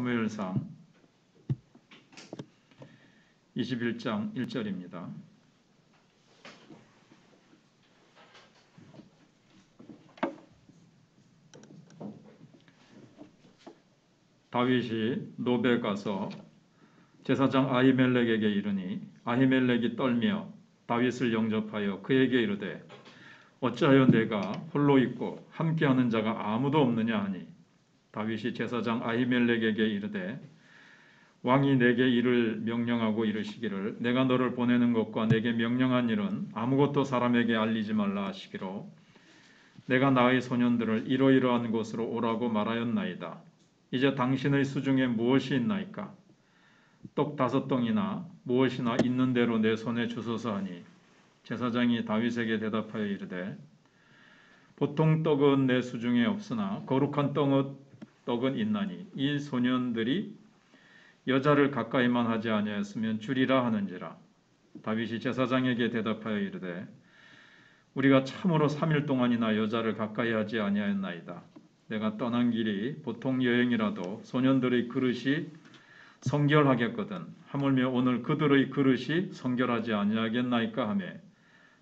사무엘상 21장 1절입니다. 다윗이 노베 가서 제사장 아히멜렉에게 이르니 아히멜렉이 떨며 다윗을 영접하여 그에게 이르되 어찌하여 내가 홀로 있고 함께하는 자가 아무도 없느냐 하니 다윗이 제사장 아히멜렉에게 이르되 왕이 내게 이를 명령하고 이르시기를 내가 너를 보내는 것과 내게 명령한 일은 아무것도 사람에게 알리지 말라 하시기로 내가 나의 소년들을 이러이러한 곳으로 오라고 말하였나이다. 이제 당신의 수중에 무엇이 있나이까? 떡 5덩이나 무엇이나 있는 대로 내 손에 주소서 하니 제사장이 다윗에게 대답하여 이르되 보통 떡은 내 수중에 없으나 거룩한 떡은 있나니 이 소년들이 여자를 가까이만 하지 아니하였으면 주리라 하는지라. 다윗이 제사장에게 대답하여 이르되 우리가 참으로 3일 동안이나 여자를 가까이 하지 아니하였나이다. 내가 떠난 길이 보통 여행이라도 소년들의 그릇이 성결하겠거든 하물며 오늘 그들의 그릇이 성결하지 아니하겠나이까 하며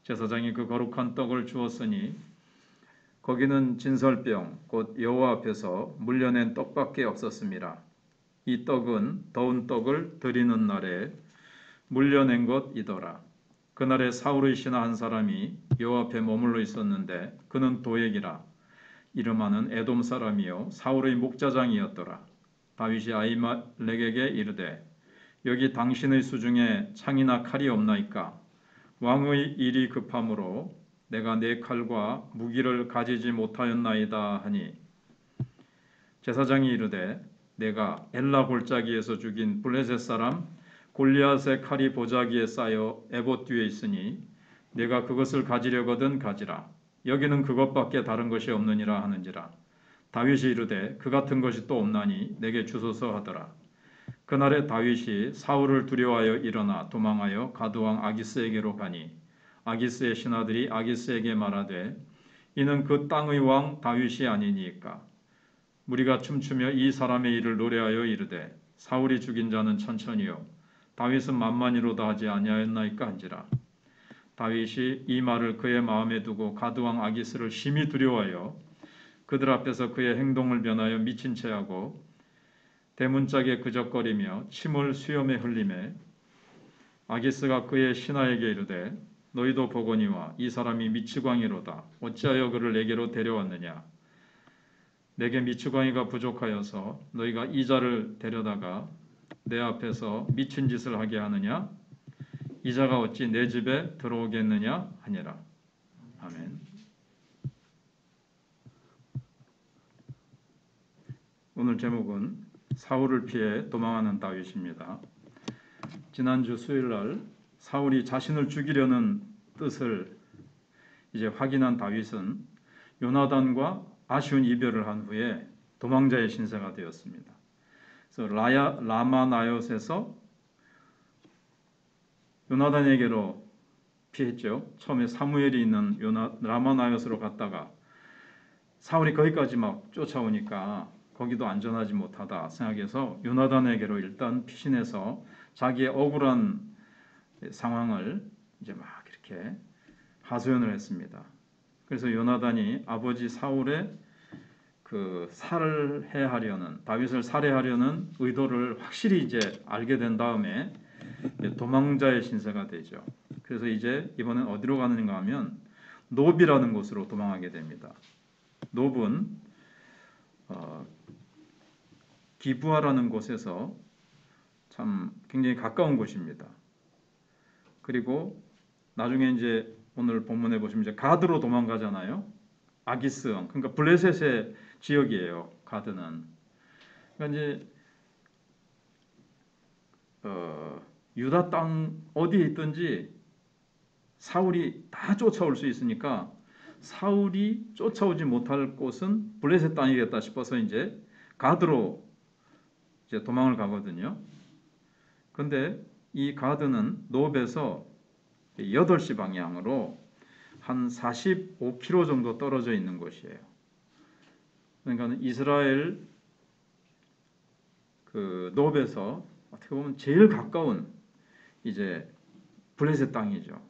제사장이 그 거룩한 떡을 주었으니 거기는 진설병 곧 여호와 앞에서 물려낸 떡밖에 없었습니다. 이 떡은 더운 떡을 드리는 날에 물려낸 것이더라. 그날에 사울의 신하 한 사람이 여호와 앞에 머물러 있었는데 그는 도액이라 이름하는 에돔 사람이요 사울의 목자장이었더라. 다윗이 아히멜렉에게 이르되 여기 당신의 수중에 창이나 칼이 없나이까? 왕의 일이 급함으로 내가 내 칼과 무기를 가지지 못하였나이다 하니 제사장이 이르되 내가 엘라 골짜기에서 죽인 블레셋 사람 골리앗의 칼이 보자기에 쌓여 에봇 뒤에 있으니 내가 그것을 가지려거든 가지라. 여기는 그것밖에 다른 것이 없느니라 하는지라. 다윗이 이르되 그 같은 것이 또 없나니 내게 주소서 하더라. 그날에 다윗이 사울을 두려워하여 일어나 도망하여 가드왕 아기스에게로 가니 아기스의 신하들이 아기스에게 말하되 이는 그 땅의 왕 다윗이 아니니까. 무리가 춤추며 이 사람의 일을 노래하여 이르되 사울이 죽인 자는 천천히요 다윗은 만만히로다 하지 아니하였나이까 한지라. 다윗이 이 말을 그의 마음에 두고 가드왕 아기스를 심히 두려워하여 그들 앞에서 그의 행동을 변하여 미친 채하고 대문짝에 그적거리며 침을 수염에 흘리매 아기스가 그의 신하에게 이르되 너희도 보거니와 이 사람이 미치광이로다. 어찌하여 그를 내게로 데려왔느냐? 내게 미치광이가 부족하여서 너희가 이 자를 데려다가 내 앞에서 미친 짓을 하게 하느냐? 이 자가 어찌 내 집에 들어오겠느냐 하니라. 아멘. 오늘 제목은 사울을 피해 도망하는 다윗입니다. 지난주 수요일날 사울이 자신을 죽이려는 뜻을 이제 확인한 다윗은 요나단과 아쉬운 이별을 한 후에 도망자의 신세가 되었습니다. 그래서 라마나옅에서 요나단에게로 피했죠. 처음에 사무엘이 있는 라마나옅으로 갔다가 사울이 거기까지 막 쫓아오니까 거기도 안전하지 못하다 생각해서 요나단에게로 일단 피신해서 자기의 억울한 상황을 이제 막 이렇게 하소연을 했습니다. 그래서 요나단이 아버지 사울의 그 다윗을 살해하려는 의도를 확실히 이제 알게 된 다음에 도망자의 신세가 되죠. 그래서 이제 이번엔 어디로 가는가 하면 노비라는 곳으로 도망하게 됩니다. 노브는 기브아라는 곳에서 참 굉장히 가까운 곳입니다. 그리고 나중에 이제 오늘 본문에 보시면 이제 가드로 도망가잖아요. 아기스왕, 그러니까 블레셋의 지역이에요. 가드는. 그러니까 이제 유다 땅 어디에 있든지 사울이 다 쫓아올 수 있으니까 사울이 쫓아오지 못할 곳은 블레셋 땅이겠다 싶어서 이제 가드로 이제 도망을 가거든요. 근데 이 가드는 노브에서 8시 방향으로 한 45km 정도 떨어져 있는 곳이에요. 그러니까 이스라엘 그 노브에서 어떻게 보면 제일 가까운 이제 블레셋 땅이죠.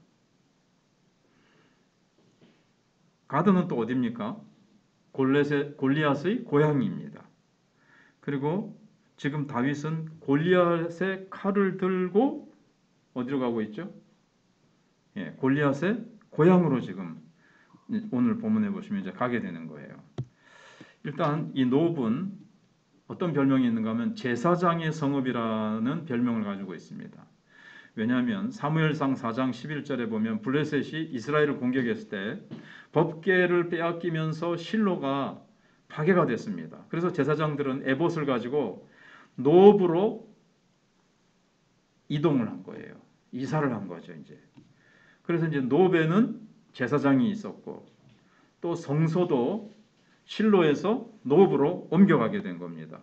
가드는 또 어디입니까? 골리앗의 고향입니다. 그리고 지금 다윗은 골리앗의 칼을 들고 어디로 가고 있죠? 예, 골리앗의 고향으로 지금 오늘 본문에 보시면 이제 가게 되는 거예요. 일단 이 노브는 어떤 별명이 있는가 하면 제사장의 성읍이라는 별명을 가지고 있습니다. 왜냐하면 사무엘상 4장 11절에 보면 블레셋이 이스라엘을 공격했을 때 법궤를 빼앗기면서 실로가 파괴가 됐습니다. 그래서 제사장들은 에봇을 가지고 노브로 이동을 한 거예요. 이사를 한 거죠, 이제. 그래서 이제 노브에는 제사장이 있었고 또 성소도 실로에서 노브로 옮겨가게 된 겁니다.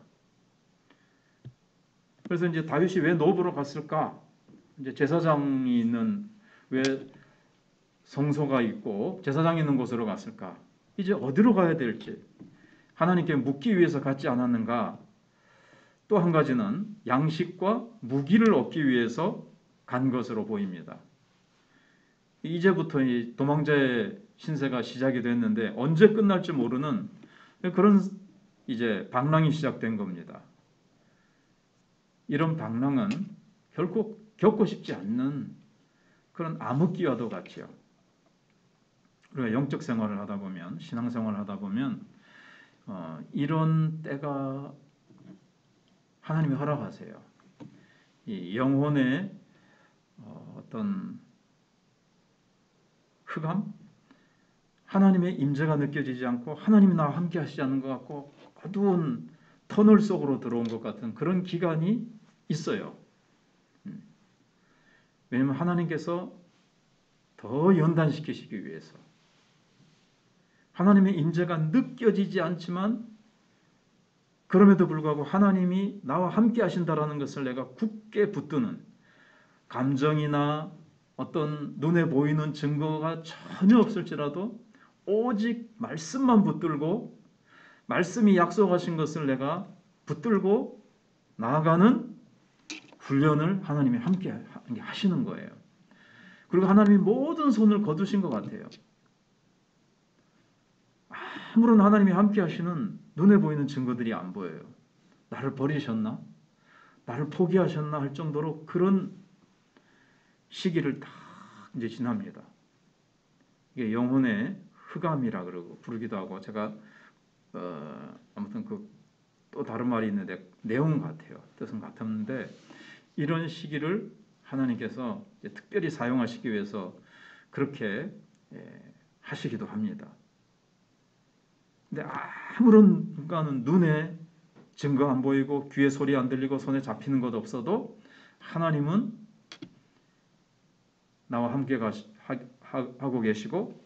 그래서 이제 다윗이 왜 노브로 갔을까? 이제 제사장이 있는 왜 성소가 있고 제사장이 있는 곳으로 갔을까? 이제 어디로 가야 될지 하나님께 묻기 위해서 갔지 않았는가? 또 한 가지는 양식과 무기를 얻기 위해서 간 것으로 보입니다. 이제부터 이 도망자의 신세가 시작이 됐는데 언제 끝날지 모르는 그런 이제 방랑이 시작된 겁니다. 이런 방랑은 결코 겪고 싶지 않는 그런 암흑기와도 같지요. 우리가 영적 생활을 하다 보면, 신앙생활을 하다 보면 이런 때가 하나님이 허락하세요. 이 영혼의 어떤 흑암, 하나님의 임재가 느껴지지 않고 하나님이 나와 함께 하시지 않는 것 같고 어두운 터널 속으로 들어온 것 같은 그런 기간이 있어요. 왜냐하면 하나님께서 더 연단시키시기 위해서 하나님의 임재가 느껴지지 않지만 그럼에도 불구하고 하나님이 나와 함께 하신다라는 것을 내가 굳게 붙드는 감정이나 어떤 눈에 보이는 증거가 전혀 없을지라도 오직 말씀만 붙들고 말씀이 약속하신 것을 내가 붙들고 나아가는 훈련을 하나님이 함께 하시는 거예요. 그리고 하나님이 모든 손을 거두신 것 같아요. 아무런 하나님이 함께 하시는 눈에 보이는 증거들이 안 보여요. 나를 버리셨나? 나를 포기하셨나? 할 정도로 그런 시기를 다 이제 지납니다. 이게 영혼의 흑암이라 그러고 부르기도 하고 제가 아무튼 그 또 다른 말이 있는데 내용은 같아요. 뜻은 같았는데 이런 시기를 하나님께서 이제 특별히 사용하시기 위해서 그렇게 하시기도 합니다. 근데 아무런 누가는 눈에 증거 안 보이고 귀에 소리 안 들리고 손에 잡히는 것 없어도 하나님은 나와 함께 하고 계시고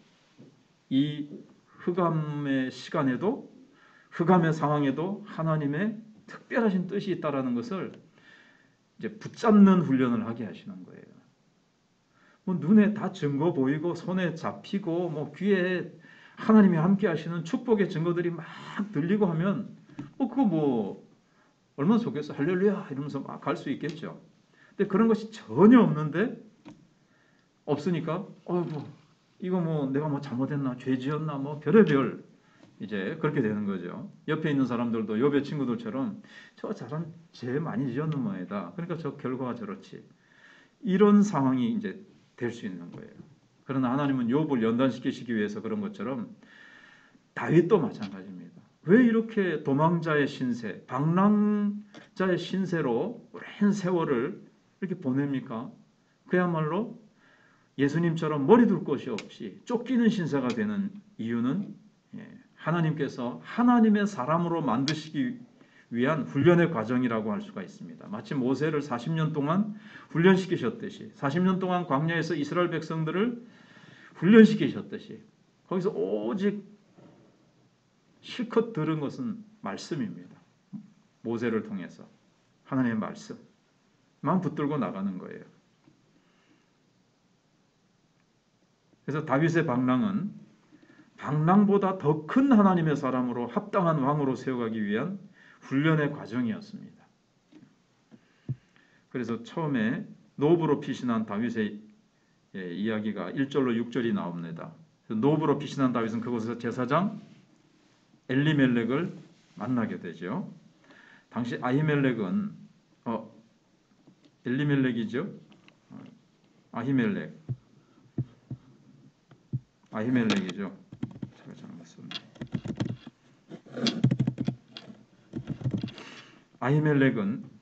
이 흑암의 시간에도 흑암의 상황에도 하나님의 특별하신 뜻이 있다라는 것을 이제 붙잡는 훈련을 하게 하시는 거예요. 뭐 눈에 다 증거 보이고 손에 잡히고 뭐 귀에 하나님이 함께 하시는 축복의 증거들이 막 들리고 하면 그거 뭐 얼마나 좋겠어. 할렐루야 이러면서 막 갈 수 있겠죠. 근데 그런 것이 전혀 없는데 없으니까 이거 뭐 내가 뭐 잘못했나 죄 지었나 뭐 별의별 이제 그렇게 되는 거죠. 옆에 있는 사람들도 욥의 친구들처럼 저 사람 죄 많이 지었는 모양이다. 그러니까 저 결과가 저렇지. 이런 상황이 이제 될 수 있는 거예요. 그러나 하나님은 욥을 연단시키시기 위해서 그런 것처럼 다윗도 마찬가지입니다. 왜 이렇게 도망자의 신세, 방랑자의 신세로 오랜 세월을 이렇게 보냅니까? 그야말로 예수님처럼 머리 둘 곳이 없이 쫓기는 신세가 되는 이유는 하나님께서 하나님의 사람으로 만드시기 위한 훈련의 과정이라고 할 수가 있습니다. 마치 모세를 40년 동안 훈련시키셨듯이 40년 동안 광야에서 이스라엘 백성들을 훈련시키셨듯이 거기서 오직 실컷 들은 것은 말씀입니다. 모세를 통해서 하나님의 말씀만 붙들고 나가는 거예요. 그래서 다윗의 방랑은 방랑보다 더 큰 하나님의 사람으로 합당한 왕으로 세워가기 위한 훈련의 과정이었습니다. 그래서 처음에 노브로 피신한 다윗의 이야기가 1절로 6절이 나옵니다. 노브로 피신한 다윗은 그곳에서 제사장 엘리멜렉을 만나게 되죠. 당시 아히멜렉은 엘리멜렉이죠. 아히멜렉이죠. 제가 잘못 썼네. 아히멜렉은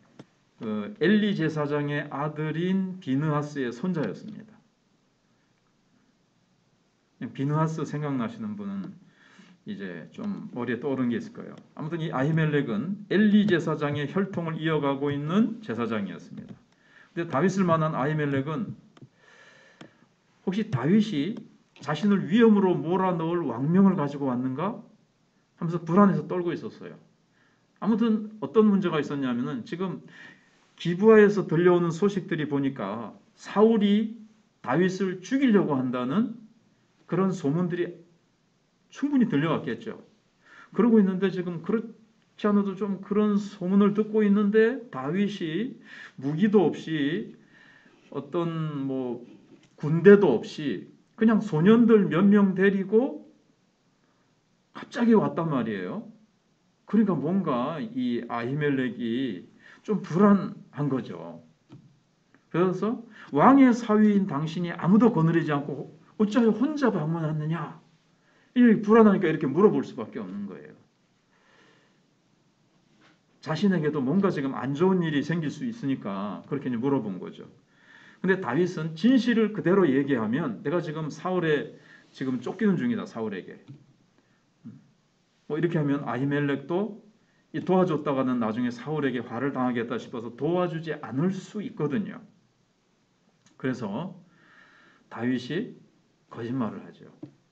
엘리 제사장의 아들인 비느하스의 손자였습니다. 비느하스 생각나시는 분은 이제 좀 머리에 떠오르는 게 있을 거예요. 아무튼 이 아히멜렉은 엘리 제사장의 혈통을 이어가고 있는 제사장이었습니다. 근데 다윗을 만난 아히멜렉은 혹시 다윗이 자신을 위험으로 몰아넣을 왕명을 가지고 왔는가 하면서 불안해서 떨고 있었어요. 아무튼 어떤 문제가 있었냐면은 지금 기브아에서 들려오는 소식들이 보니까 사울이 다윗을 죽이려고 한다는 그런 소문들이 충분히 들려왔겠죠. 그러고 있는데 지금 그렇지 않아도 좀 그런 소문을 듣고 있는데 다윗이 무기도 없이 어떤 뭐 군대도 없이 그냥 소년들 몇 명 데리고 갑자기 왔단 말이에요. 그러니까 뭔가 이 아히멜렉이 좀 불안한 거죠. 그래서 왕의 사위인 당신이 아무도 거느리지 않고 어찌하여 혼자 방문했느냐? 이 불안하니까 이렇게 물어볼 수밖에 없는 거예요. 자신에게도 뭔가 지금 안 좋은 일이 생길 수 있으니까 그렇게 물어본 거죠. 근데 다윗은 진실을 그대로 얘기하면 내가 지금 사울에 지금 쫓기는 중이다. 사울에게. 뭐 이렇게 하면 아히멜렉도 도와줬다가는 나중에 사울에게 화를 당하겠다 싶어서 도와주지 않을 수 있거든요. 그래서 다윗이 거짓말을 하죠.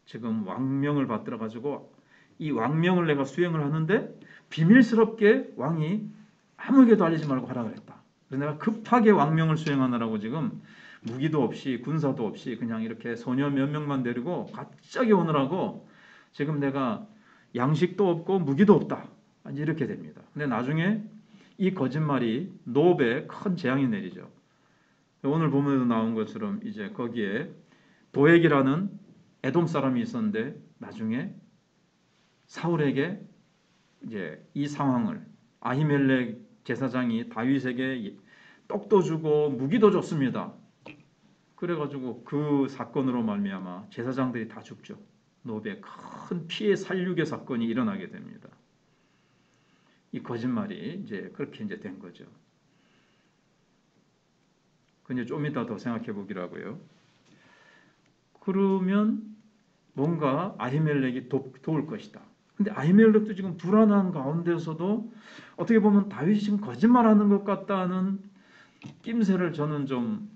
지금 왕명을 받들어 가지고 이 왕명을 내가 수행을 하는데 비밀스럽게 왕이 아무에게도 알리지 말고 하라 그랬다. 그래서 내가 급하게 왕명을 수행하느라고 지금 무기도 없이 군사도 없이 그냥 이렇게 소녀 몇 명만 데리고 갑자기 오느라고 지금 내가 양식도 없고 무기도 없다. 이렇게 됩니다. 근데 나중에 이 거짓말이 노업에 큰 재앙이 내리죠. 오늘 본문에도 나온 것처럼 이제 거기에 도액이라는 에돔 사람이 있었는데 나중에 사울에게 이제 이 상황을 아히멜렉 제사장이 다윗에게 떡도 주고 무기도 줬습니다. 그래가지고 그 사건으로 말미암아 제사장들이 다 죽죠. 노베 큰 피해 살육의 사건이 일어나게 됩니다. 이 거짓말이 이제 그렇게 이제 된 거죠. 근데 좀 이따 더 생각해 보기로 하고요. 그러면 뭔가 아히멜렉이 도울 것이다. 근데 아히멜렉도 지금 불안한 가운데서도 어떻게 보면 다윗이 지금 거짓말하는 것 같다는 낌새를 저는 좀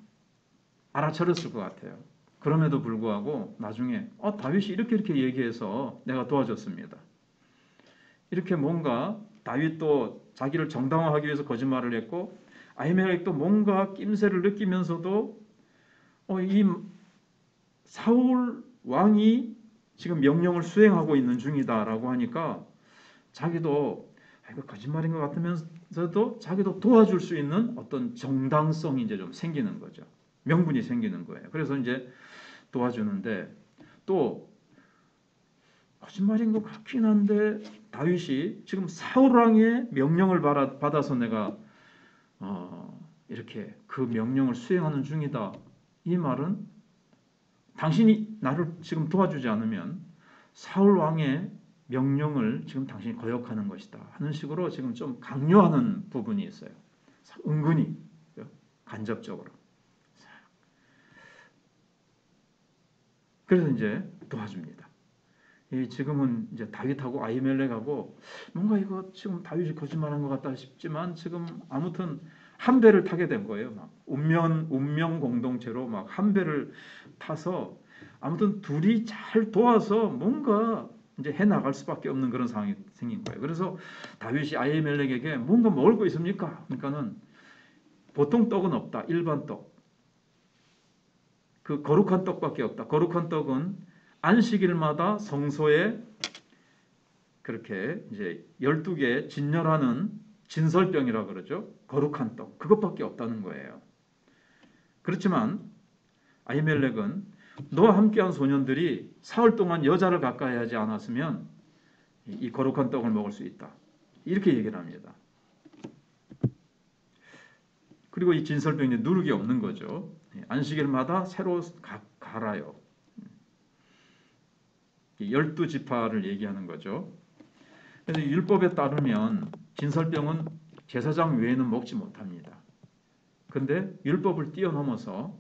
알아차렸을 것 같아요. 그럼에도 불구하고 나중에 다윗이 이렇게 얘기해서 내가 도와줬습니다. 이렇게 뭔가 다윗도 자기를 정당화하기 위해서 거짓말을 했고 아히멜렉도 뭔가 낌새를 느끼면서도 이 사울 왕이 지금 명령을 수행하고 있는 중이다라고 하니까 자기도 이거 거짓말인 것 같으면서도 자기도 도와줄 수 있는 어떤 정당성이 이제 좀 생기는 거죠. 명분이 생기는 거예요. 그래서 이제 도와주는데 또 거짓말인 것 같긴 한데 다윗이 지금 사울 왕의 명령을 받아서 내가 이렇게 그 명령을 수행하는 중이다. 이 말은 당신이 나를 지금 도와주지 않으면 사울 왕의 명령을 지금 당신이 거역하는 것이다 하는 식으로 지금 좀 강요하는 부분이 있어요. 은근히 간접적으로. 그래서 이제 도와줍니다. 지금은 이제 다윗하고 아히멜렉하고 뭔가 이거 지금 다윗이 거짓말한 것 같다 싶지만 지금 아무튼 한 배를 타게 된 거예요. 막 운명 공동체로 막 한 배를 타서 아무튼 둘이 잘 도와서 뭔가 이제 해 나갈 수밖에 없는 그런 상황이 생긴 거예요. 그래서 다윗이 아히멜렉에게 뭔가 먹을 거 있습니까? 그러니까는 보통 떡은 없다. 일반 떡. 그 거룩한 떡밖에 없다. 거룩한 떡은 안식일마다 성소에 그렇게 이제 12개 진열하는 진설병이라 그러죠. 거룩한 떡. 그것밖에 없다는 거예요. 그렇지만 아히멜렉은 너와 함께한 소년들이 사흘 동안 여자를 가까이 하지 않았으면 이 거룩한 떡을 먹을 수 있다. 이렇게 얘기를 합니다. 그리고 이 진설병이 누룩이 없는 거죠. 안식일마다 새로 갈아요. 12지파를 얘기하는 거죠. 그래서 율법에 따르면 진설병은 제사장 외에는 먹지 못합니다. 근데 율법을 뛰어넘어서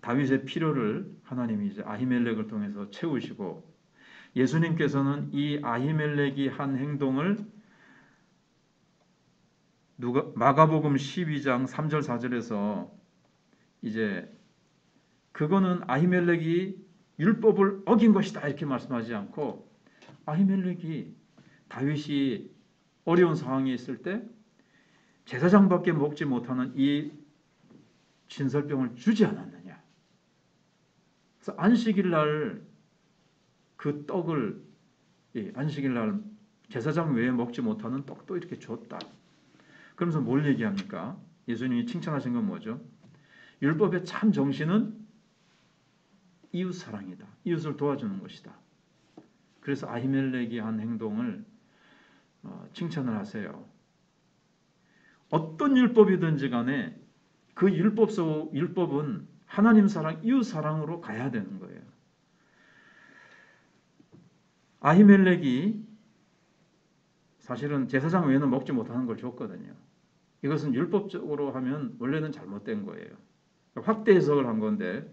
다윗의 필요를 하나님이 이제 아히멜렉을 통해서 채우시고 예수님께서는 이 아히멜렉이 한 행동을 마가복음 12장 3절 4절에서 이제 그거는 아히멜렉이 율법을 어긴 것이다 이렇게 말씀하지 않고 아히멜렉이 다윗이 어려운 상황에 있을 때 제사장밖에 먹지 못하는 이 진설병을 주지 않았느냐. 그래서 안식일 날 그 떡을 안식일 날 제사장 외에 먹지 못하는 떡도 이렇게 줬다. 그러면서 뭘 얘기합니까? 예수님이 칭찬하신 건 뭐죠? 율법의 참 정신은 이웃 사랑이다. 이웃을 도와주는 것이다. 그래서 아히멜렉이 한 행동을 칭찬을 하세요. 어떤 율법이든지 간에 그 율법은 하나님 사랑, 이웃 사랑으로 가야 되는 거예요. 아히멜렉이 사실은 제사장 외에는 먹지 못하는 걸 줬거든요. 이것은 율법적으로 하면 원래는 잘못된 거예요. 확대 해석을 한 건데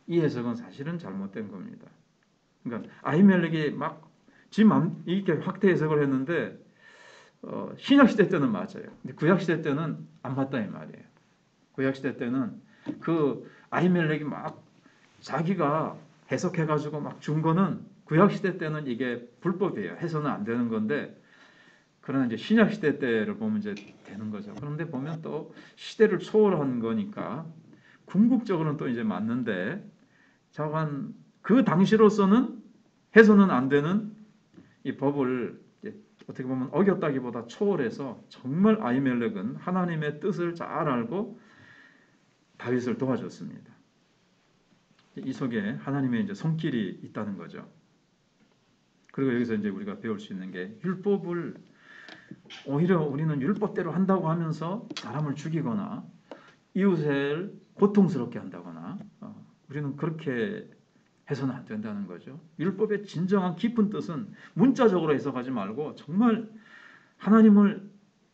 이 해석은 사실은 잘못된 겁니다. 그러니까 아히멜렉이 막 이렇게 확대 해석을 했는데 신약 시대 때는 맞아요. 근데 구약 시대 때는 안 맞다 이 말이에요. 구약 시대 때는 그 아히멜렉이 막 자기가 해석해가지고 막 준 거는 구약 시대 때는 이게 불법이에요. 해서는 안 되는 건데 그러나 이제 신약 시대 때를 보면 이제 되는 거죠. 그런데 보면 또 시대를 초월한 거니까 궁극적으로는 또 이제 맞는데 자관 그 당시로서는 해서는 안 되는 이 법을 어떻게 보면 어겼다기보다 초월해서 정말 아히멜렉은 하나님의 뜻을 잘 알고 다윗을 도와줬습니다. 이 속에 하나님의 이제 손길이 있다는 거죠. 그리고 여기서 이제 우리가 배울 수 있는 게 율법을 오히려 우리는 율법대로 한다고 하면서 사람을 죽이거나 이웃을 고통스럽게 한다거나 우리는 그렇게 해서는 안 된다는 거죠. 율법의 진정한 깊은 뜻은 문자적으로 해석하지 말고 정말 하나님을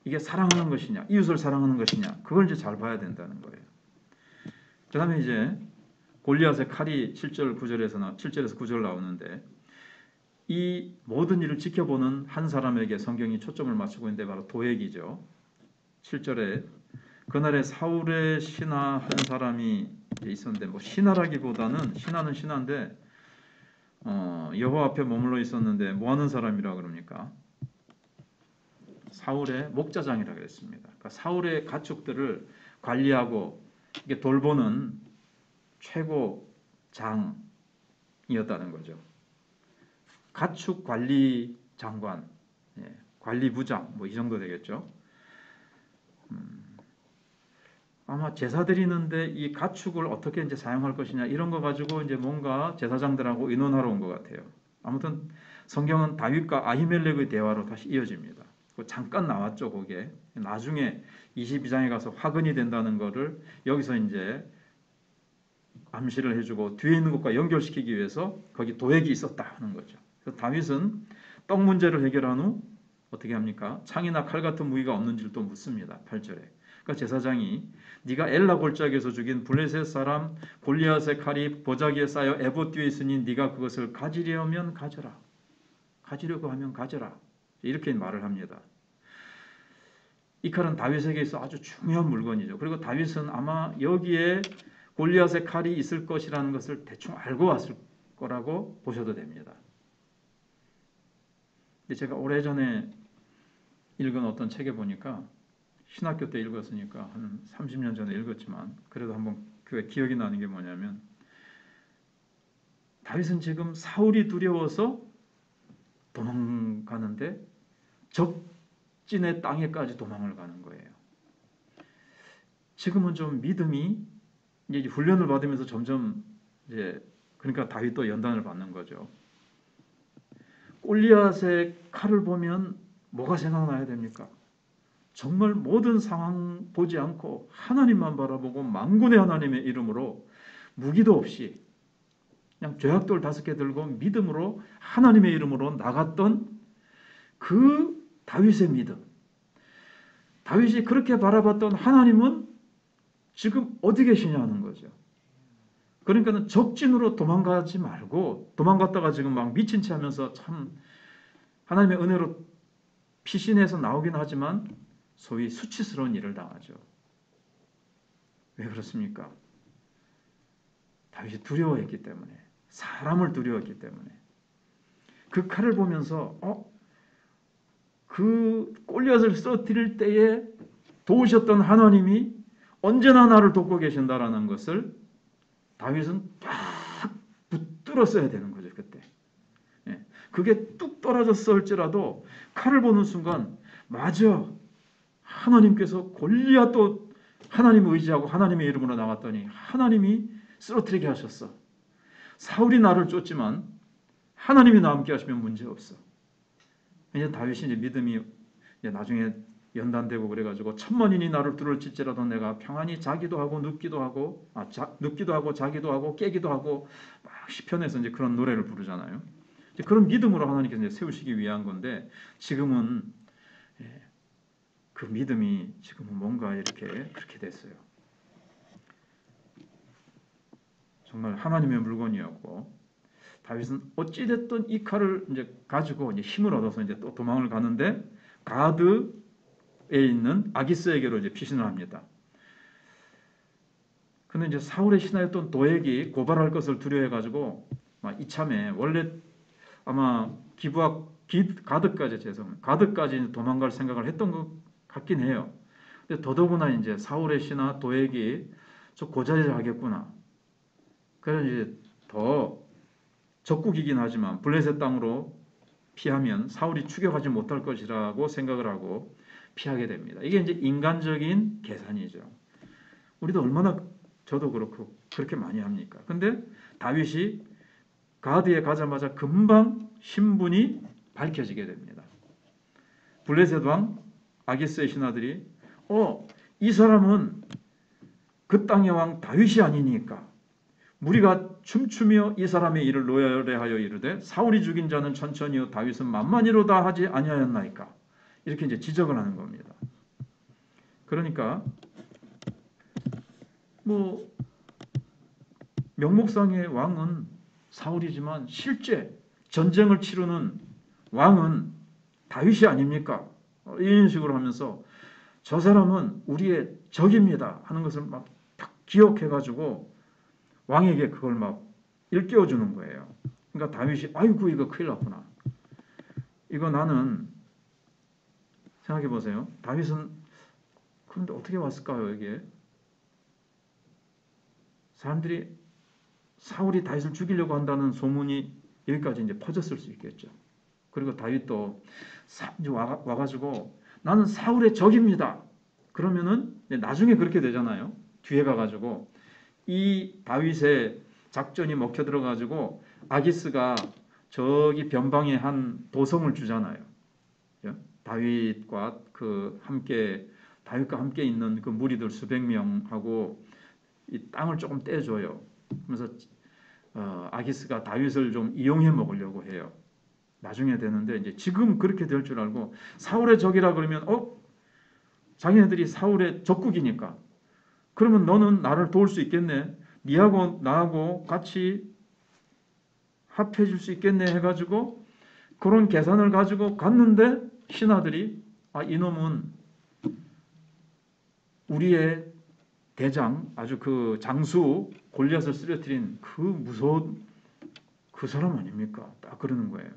이게 사랑하는 것이냐, 이웃을 사랑하는 것이냐, 그걸 이제 잘 봐야 된다는 거예요. 그 다음에 이제 골리앗의 칼이 7절 7절에서 9절 나오는데 이 모든 일을 지켜보는 한 사람에게 성경이 초점을 맞추고 있는데 바로 도액이죠. 7절에 그날에 사울의 신하 한 사람이 있었는데 뭐 신하라기보다는 신하는 신하인데 여호와 앞에 머물러 있었는데 뭐 하는 사람이라 그럽니까? 사울의 목자장이라 그랬습니다. 그러니까 사울의 가축들을 관리하고 이게 돌보는 최고 장이었다는 거죠. 가축 관리 장관, 관리부장 뭐 이 정도 되겠죠. 아마 제사 드리는데 이 가축을 어떻게 이제 사용할 것이냐 이런 거 가지고 이제 뭔가 제사장들하고 의논하러 온 것 같아요. 아무튼 성경은 다윗과 아히멜렉의 대화로 다시 이어집니다. 잠깐 나왔죠, 그게. 나중에 22장에 가서 화근이 된다는 거를 여기서 이제 암시를 해주고 뒤에 있는 것과 연결시키기 위해서 거기 도액이 있었다 하는 거죠. 그래서 다윗은 떡 문제를 해결한 후 어떻게 합니까? 창이나 칼 같은 무기가 없는지를 또 묻습니다. 8절에. 그러니까 제사장이 네가 엘라 골짜기에서 죽인 블레셋 사람 골리앗의 칼이 보자기에 쌓여 에봇 뒤에 있으니 네가 그것을 가지려면 가져라. 가지려고 하면 가져라. 이렇게 말을 합니다. 이 칼은 다윗에게 있어 아주 중요한 물건이죠. 그리고 다윗은 아마 여기에 골리앗의 칼이 있을 것이라는 것을 대충 알고 왔을 거라고 보셔도 됩니다. 근데 제가 오래전에 읽은 어떤 책에 보니까 신학교 때 읽었으니까 한 30년 전에 읽었지만 그래도 한번 그 기억이 나는 게 뭐냐면 다윗은 지금 사울이 두려워서 도망가는데 적 적진의 땅에까지 도망을 가는 거예요. 지금은 좀 믿음이 이제 훈련을 받으면서 점점 이제 그러니까 다윗도 연단을 받는 거죠. 골리앗의 칼을 보면 뭐가 생각나야 됩니까? 정말 모든 상황 보지 않고 하나님만 바라보고 만군의 하나님의 이름으로 무기도 없이 그냥 죄악돌 5개 들고 믿음으로 하나님의 이름으로 나갔던 그 다윗의 믿음. 다윗이 그렇게 바라봤던 하나님은 지금 어디 계시냐는 거죠. 그러니까는 적진으로 도망가지 말고 도망갔다가 지금 막 미친 채 하면서 참 하나님의 은혜로 피신해서 나오긴 하지만 소위 수치스러운 일을 당하죠. 왜 그렇습니까? 다윗이 두려워했기 때문에, 사람을 두려워했기 때문에. 그 칼을 보면서 그 골리앗을 쓰러뜨릴 때에 도우셨던 하나님이 언제나 나를 돕고 계신다라는 것을 다윗은 딱 붙들었어야 되는 거죠. 그때. 그게 뚝 떨어졌을지라도 칼을 보는 순간 맞아. 하나님께서 골리앗도 하나님을 의지하고 하나님의 이름으로 나갔더니 하나님이 쓰러뜨리게 하셨어. 사울이 나를 쫓지만 하나님이 나와 함께 하시면 문제없어. 이제 다윗이 이제 믿음이 이제 나중에 연단되고 그래가지고 천만인이 나를 뚫을지라도 내가 평안히 자기도 하고 눕기도 하고 자기도 하고 깨기도 하고 막 시편에서 이제 그런 노래를 부르잖아요. 이제 그런 믿음으로 하나님께서 이제 세우시기 위한 건데 지금은 그 믿음이 지금은 뭔가 이렇게 그렇게 됐어요. 정말 하나님의 물건이었고 다윗은 어찌 됐든 이 칼을 이제 가지고 이제 힘을 얻어서 이제 또 도망을 가는데 가드에 있는 아기스에게로 이제 피신을 합니다. 근데 이제 사울의 신하였던 도액이 고발할 것을 두려워해 가지고 이참에 원래 아마 가드까지 도망갈 생각을 했던 것 같긴 해요. 근데 더더구나 이제 사울의 신하 도액이 저 고자질 하겠구나. 그래서 이제 더 적국이긴 하지만 블레셋 땅으로 피하면 사울이 추격하지 못할 것이라고 생각을 하고 피하게 됩니다. 이게 이제 인간적인 계산이죠. 우리도 얼마나 저도 그렇고 그렇게 많이 합니까? 근데 다윗이 가드에 가자마자 금방 신분이 밝혀지게 됩니다. 블레셋 왕 아기스의 신하들이 이 사람은 그 땅의 왕 다윗이 아니니까 무리가 춤추며 이 사람의 일을 노래하여 이르되 사울이 죽인 자는 천천히요 다윗은 만만히로다 하지 아니하였나이까 이렇게 이제 지적을 하는 겁니다. 그러니까 명목상의 왕은 사울이지만 실제 전쟁을 치르는 왕은 다윗이 아닙니까? 이런 식으로 하면서 저 사람은 우리의 적입니다 하는 것을 막 딱 기억해가지고 왕에게 그걸 막 일깨워주는 거예요. 그러니까 다윗이 아이고 이거 큰일 났구나. 이거 나는 생각해 보세요. 다윗은 그런데 어떻게 왔을까요? 이게 사람들이 사울이 다윗을 죽이려고 한다는 소문이 여기까지 이제 퍼졌을 수 있겠죠. 그리고 다윗도 와가지고 나는 사울의 적입니다. 그러면은 나중에 그렇게 되잖아요. 뒤에 가가지고 이 다윗의 작전이 먹혀 들어가지고 아기스가 저기 변방에 한 도성을 주잖아요. 다윗과 함께 있는 그 무리들 수백 명하고 이 땅을 조금 떼줘요. 그래서 아기스가 다윗을 좀 이용해 먹으려고 해요. 나중에 되는데 이제 지금 그렇게 될 줄 알고 사울의 적이라 그러면 자기네들이 사울의 적국이니까 그러면 너는 나를 도울 수 있겠네. 니하고 나하고 같이 합해질 수 있겠네 해가지고 그런 계산을 가지고 갔는데 신하들이 이놈은 우리의 대장 아주 그 장수 골리앗을 쓰러뜨린 그 무서운 그 사람 아닙니까? 딱 그러는 거예요.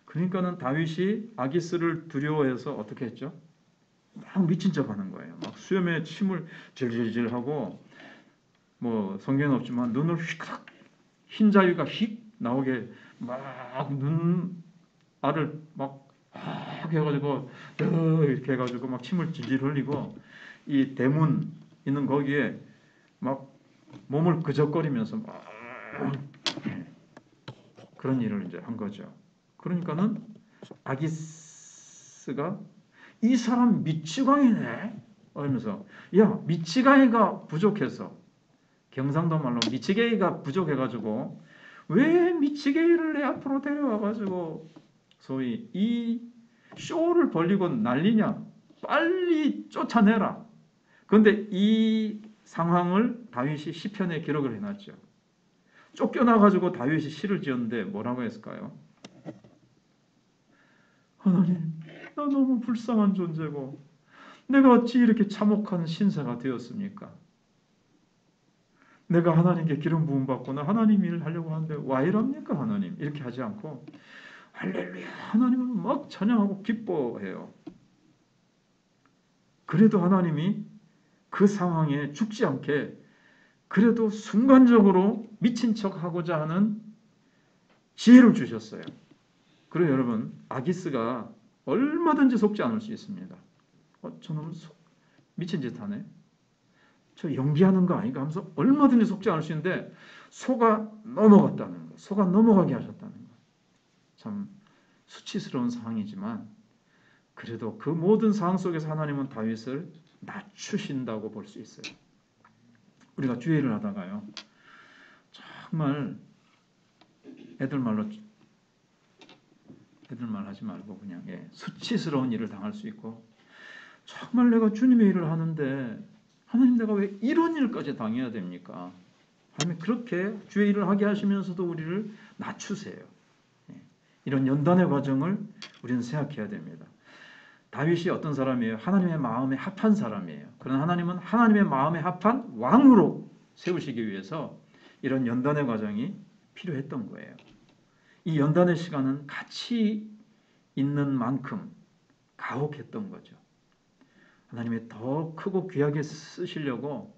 그러니까는 다윗이 아기스를 두려워해서 어떻게 했죠? 막 미친 척하는 거예요. 막 수염에 침을 질질질 하고 성경은 없지만 눈을 휙 흰자위가 휙 나오게 막 눈알을 막 해가지고 이렇게 해가지고 막 침을 질질 흘리고 이 대문 있는 거기에 막 몸을 그적거리면서 막 그런 일을 이제 한 거죠. 그러니까는 아기스가 이 사람 미치광이네 하면서 야 미치광이가 부족해서 경상도 말로 미치게이가 부족해가지고 왜 미치게이를 내 앞으로 데려와가지고 소위 이 쇼를 벌리고 난리냐 빨리 쫓아내라. 그런데 이 상황을 다윗이 시편에 기록을 해놨죠. 쫓겨나가지고 다윗이 시를 지었는데 뭐라고 했을까요? 하나님 나 너무 불쌍한 존재고 내가 어찌 이렇게 참혹한 신세가 되었습니까? 내가 하나님께 기름 부음 받고 나 하나님 일을 하려고 하는데 와 이럽니까 하나님? 이렇게 하지 않고 할렐루야 하나님을 막 찬양하고 기뻐해요. 그래도 하나님이 그 상황에 죽지 않게 그래도 순간적으로 미친 척하고자 하는 지혜를 주셨어요. 그리고 여러분 아기스가 얼마든지 속지 않을 수 있습니다. 저놈은 미친 짓 하네. 저 연기하는 거 아닌가 하면서 얼마든지 속지 않을 수 있는데 속아 넘어갔다는 거. 속아 넘어가게 하셨다는 거. 참 수치스러운 상황이지만 그래도 그 모든 상황 속에서 하나님은 다윗을 낮추신다고 볼 수 있어요. 우리가 주의를 하다가요. 정말 애들 말 하지 말고 그냥 수치스러운 일을 당할 수 있고 정말 내가 주님의 일을 하는데 하나님 내가 왜 이런 일까지 당해야 됩니까? 하나님 그렇게 주의 일을 하게 하시면서도 우리를 낮추세요. 이런 연단의 과정을 우리는 생각해야 됩니다. 다윗이 어떤 사람이에요? 하나님의 마음에 합한 사람이에요. 그러나 하나님은 하나님의 마음에 합한 왕으로 세우시기 위해서 이런 연단의 과정이 필요했던 거예요. 이 연단의 시간은 가치 있는 만큼 가혹했던 거죠. 하나님이 더 크고 귀하게 쓰시려고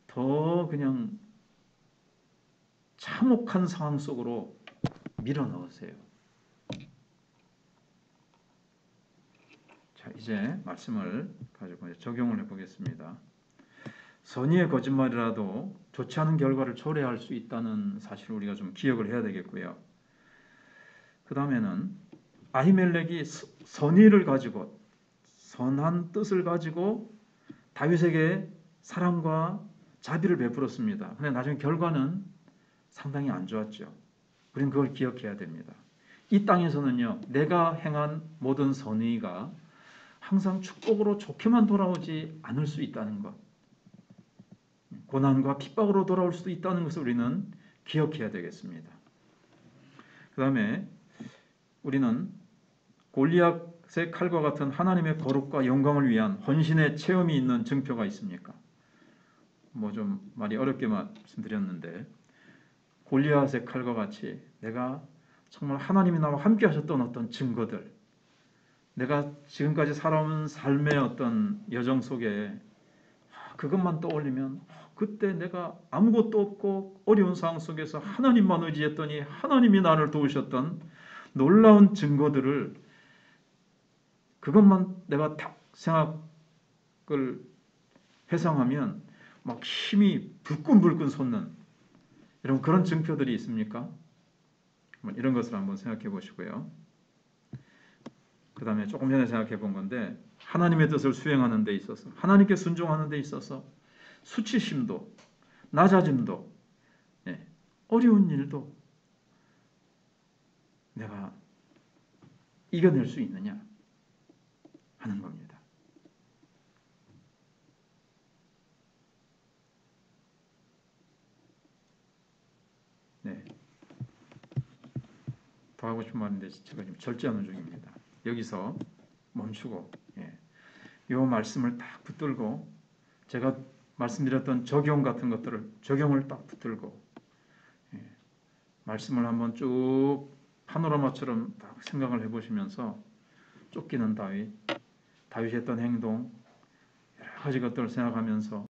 더 그냥 참혹한 상황 속으로 밀어넣으세요. 자, 이제 말씀을 가지고 적용을 해보겠습니다. 선의의 거짓말이라도 좋지 않은 결과를 초래할 수 있다는 사실을 우리가 좀 기억을 해야 되겠고요. 그 다음에는 아히멜렉이 선의를 가지고 선한 뜻을 가지고 다윗에게 사랑과 자비를 베풀었습니다. 그런데 나중에 결과는 상당히 안 좋았죠. 우리는 그걸 기억해야 됩니다. 이 땅에서는요, 내가 행한 모든 선의가 항상 축복으로 좋게만 돌아오지 않을 수 있다는 것, 고난과 핍박으로 돌아올 수도 있다는 것을 우리는 기억해야 되겠습니다. 그 다음에 우리는 골리앗의 칼과 같은 하나님의 거룩과 영광을 위한 헌신의 체험이 있는 증표가 있습니까? 뭐 좀 말이 어렵게 말씀드렸는데 골리앗의 칼과 같이 내가 정말 하나님이 나와 함께 하셨던 어떤 증거들, 내가 지금까지 살아온 삶의 어떤 여정 속에 그것만 떠올리면 그때 내가 아무것도 없고 어려운 상황 속에서 하나님만 의지했더니 하나님이 나를 도우셨던 놀라운 증거들을 그것만 내가 딱 생각을 회상하면 막 힘이 불끈불끈 솟는 이런 그런 증표들이 있습니까? 이런 것을 한번 생각해 보시고요. 그 다음에 조금 전에 생각해 본 건데 하나님의 뜻을 수행하는 데 있어서 하나님께 순종하는 데 있어서 수치심도 낮아짐도 어려운 일도 내가 이겨낼 수 있느냐 하는 겁니다. 네. 더 하고 싶은 말인데 제가 지금 절제하는 중입니다. 여기서 멈추고 이 말씀을 딱 붙들고 제가 말씀드렸던 적용 같은 것들을 적용을 딱 붙들고 말씀을 한번 쭉 파노라마처럼 딱 생각을 해보시면서 쫓기는 다윗이 했던 행동 여러 가지 것들을 생각하면서